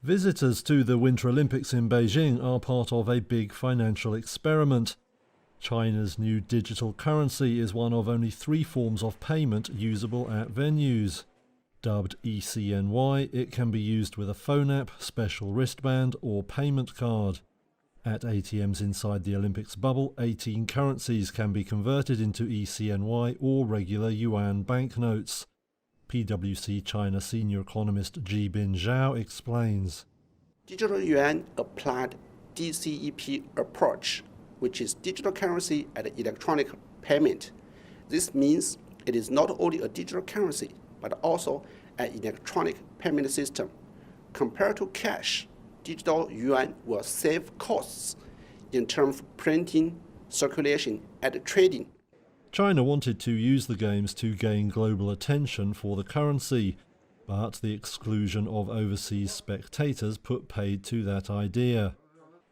Visitors to the Winter Olympics in Beijing are part of a big financial experiment. China's new digital currency is one of only 3 forms of payment usable at venues. Dubbed ECNY, it can be used with a phone app, special wristband or payment card. At ATMs inside the Olympics bubble, 18 currencies can be converted into ECNY or regular yuan banknotes. PwC China senior economist Jibin Zhao explains. Digital yuan applied DCEP approach, which is digital currency and electronic payment. This means it is not only a digital currency, but also an electronic payment system. Compared to cash, digital yuan will save costs in terms of printing, circulation, and trading. China wanted to use the games to gain global attention for the currency, but the exclusion of overseas spectators put paid to that idea.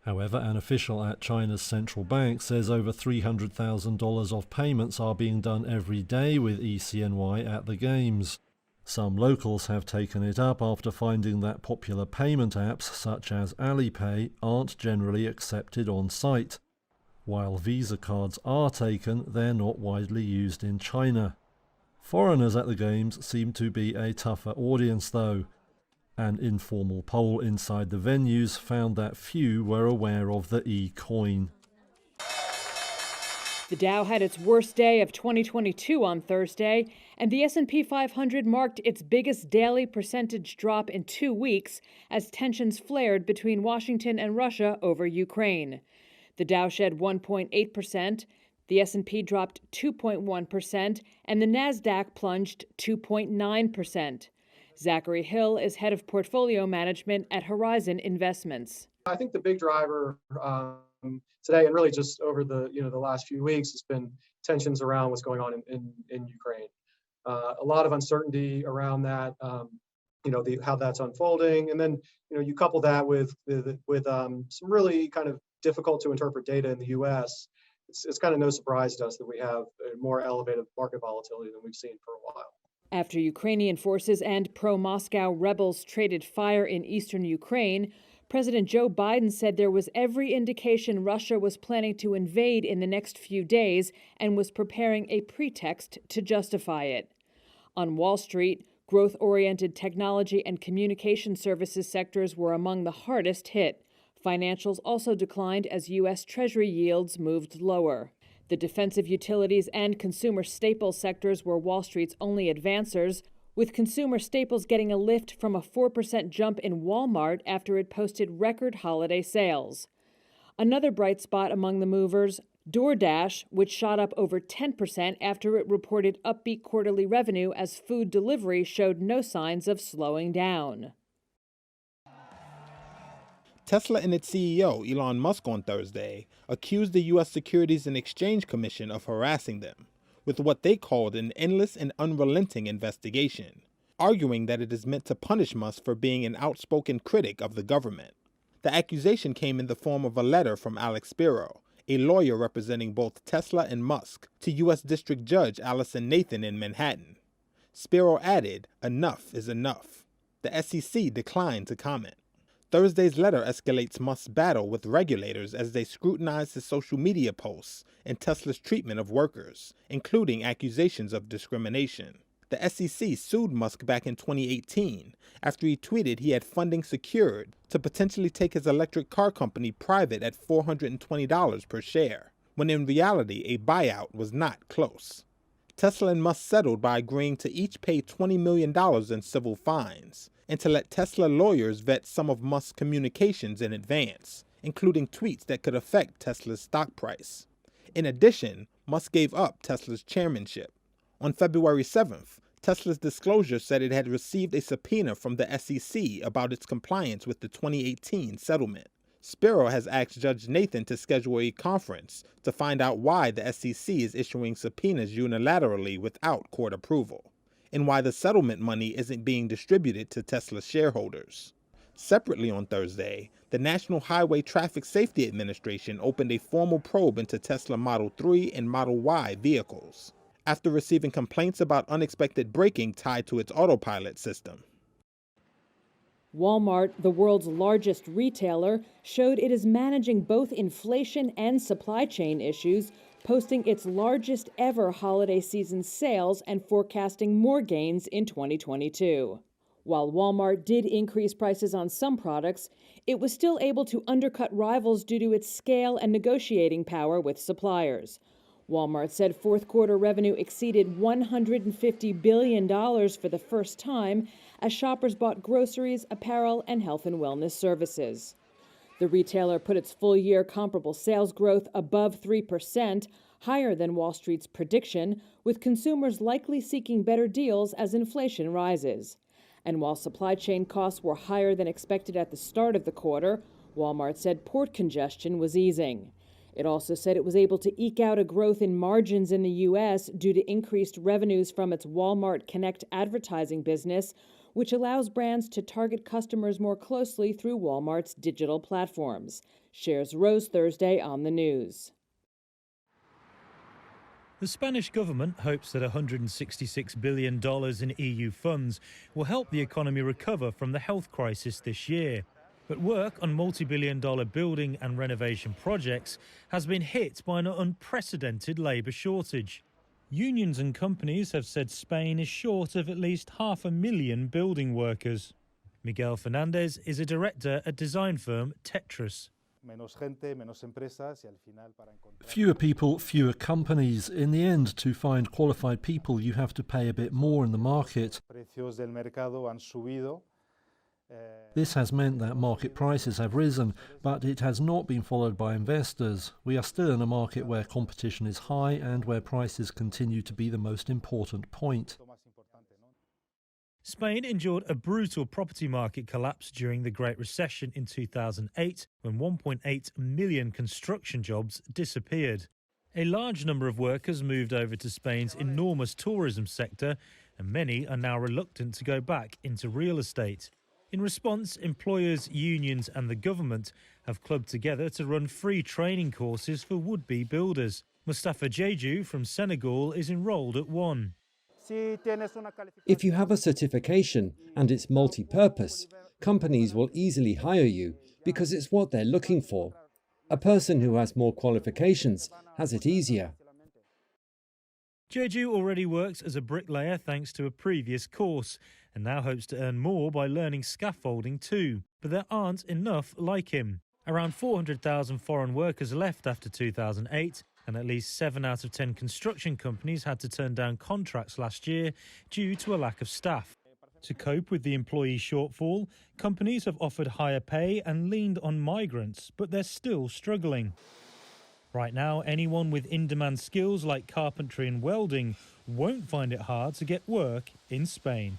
However, an official at China's central bank says over $300,000 of payments are being done every day with ECNY at the games. Some locals have taken it up after finding that popular payment apps such as Alipay aren't generally accepted on site. While Visa cards are taken, they're not widely used in China. Foreigners at the games seem to be a tougher audience though. An informal poll inside the venues found that few were aware of the e-coin. The Dow had its worst day of 2022 on Thursday, and the S&P 500 marked its biggest daily percentage drop in 2 weeks as tensions flared between Washington and Russia over Ukraine. The Dow shed 1.8%, the S&P dropped 2.1%, and the Nasdaq plunged 2.9%. Zachary Hill is head of portfolio management at Horizon Investments. I think the big driver today, and really just over the last few weeks, has been tensions around what's going on in Ukraine. A lot of uncertainty around that, how that's unfolding, and then you couple that with some really kind of difficult to interpret data in the U.S. It's kind of no surprise to us that we have a more elevated market volatility than we've seen for a while. After Ukrainian forces and pro-Moscow rebels traded fire in eastern Ukraine, President Joe Biden said there was every indication Russia was planning to invade in the next few days and was preparing a pretext to justify it. On Wall Street, growth-oriented technology and communication services sectors were among the hardest hit. Financials also declined as U.S. Treasury yields moved lower. The defensive utilities and consumer staples sectors were Wall Street's only advancers, with consumer staples getting a lift from a 4% jump in Walmart after it posted record holiday sales. Another bright spot among the movers, DoorDash, which shot up over 10% after it reported upbeat quarterly revenue as food delivery showed no signs of slowing down. Tesla and its CEO, Elon Musk, on Thursday accused the U.S. Securities and Exchange Commission of harassing them with what they called an endless and unrelenting investigation, arguing that it is meant to punish Musk for being an outspoken critic of the government. The accusation came in the form of a letter from Alex Spiro, a lawyer representing both Tesla and Musk, to U.S. District Judge Allison Nathan in Manhattan. Spiro added, "Enough is enough." The SEC declined to comment. Thursday's letter escalates Musk's battle with regulators as they scrutinize his social media posts and Tesla's treatment of workers, including accusations of discrimination. The SEC sued Musk back in 2018 after he tweeted he had funding secured to potentially take his electric car company private at $420 per share, when in reality a buyout was not close. Tesla and Musk settled by agreeing to each pay $20 million in civil fines, and to let Tesla lawyers vet some of Musk's communications in advance, including tweets that could affect Tesla's stock price. In addition, Musk gave up Tesla's chairmanship. On February 7th, Tesla's disclosure said it had received a subpoena from the SEC about its compliance with the 2018 settlement. Spiro has asked Judge Nathan to schedule a conference to find out why the SEC is issuing subpoenas unilaterally without court approval, and why the settlement money isn't being distributed to Tesla shareholders. Separately on Thursday, the National Highway Traffic Safety Administration opened a formal probe into Tesla Model 3 and Model Y vehicles, after receiving complaints about unexpected braking tied to its autopilot system. Walmart, the world's largest retailer, showed it is managing both inflation and supply chain issues, posting its largest ever holiday season sales and forecasting more gains in 2022. While Walmart did increase prices on some products, it was still able to undercut rivals due to its scale and negotiating power with suppliers. Walmart said fourth quarter revenue exceeded $150 billion for the first time as shoppers bought groceries, apparel, and health and wellness services. The retailer put its full-year comparable sales growth above 3%, higher than Wall Street's prediction, with consumers likely seeking better deals as inflation rises. And while supply chain costs were higher than expected at the start of the quarter, Walmart said port congestion was easing. It also said it was able to eke out a growth in margins in the U.S. due to increased revenues from its Walmart Connect advertising business, which allows brands to target customers more closely through Walmart's digital platforms. Shares rose Thursday on the news. The Spanish government hopes that $166 billion in EU funds will help the economy recover from the health crisis this year. But work on multi-billion-dollar building and renovation projects has been hit by an unprecedented labour shortage. Unions and companies have said Spain is short of at least 500,000 building workers. Miguel Fernandez is a director at design firm Tetris. Fewer people, fewer companies. In the end, to find qualified people, you have to pay a bit more in the market. This has meant that market prices have risen, but it has not been followed by investors. We are still in a market where competition is high and where prices continue to be the most important point. Spain endured a brutal property market collapse during the Great Recession in 2008, when 1.8 million construction jobs disappeared. A large number of workers moved over to Spain's enormous tourism sector, and many are now reluctant to go back into real estate. In response, employers, unions and the government have clubbed together to run free training courses for would-be builders. Mustafa Jeju from Senegal is enrolled at one. If you have a certification and it's multi-purpose, companies will easily hire you because it's what they're looking for. A person who has more qualifications has it easier. Jeju already works as a bricklayer thanks to a previous course and now hopes to earn more by learning scaffolding too. But there aren't enough like him. Around 400,000 foreign workers left after 2008, and at least 7 out of 10 construction companies had to turn down contracts last year due to a lack of staff. To cope with the employee shortfall, companies have offered higher pay and leaned on migrants, but they're still struggling. Right now, anyone with in-demand skills like carpentry and welding won't find it hard to get work in Spain.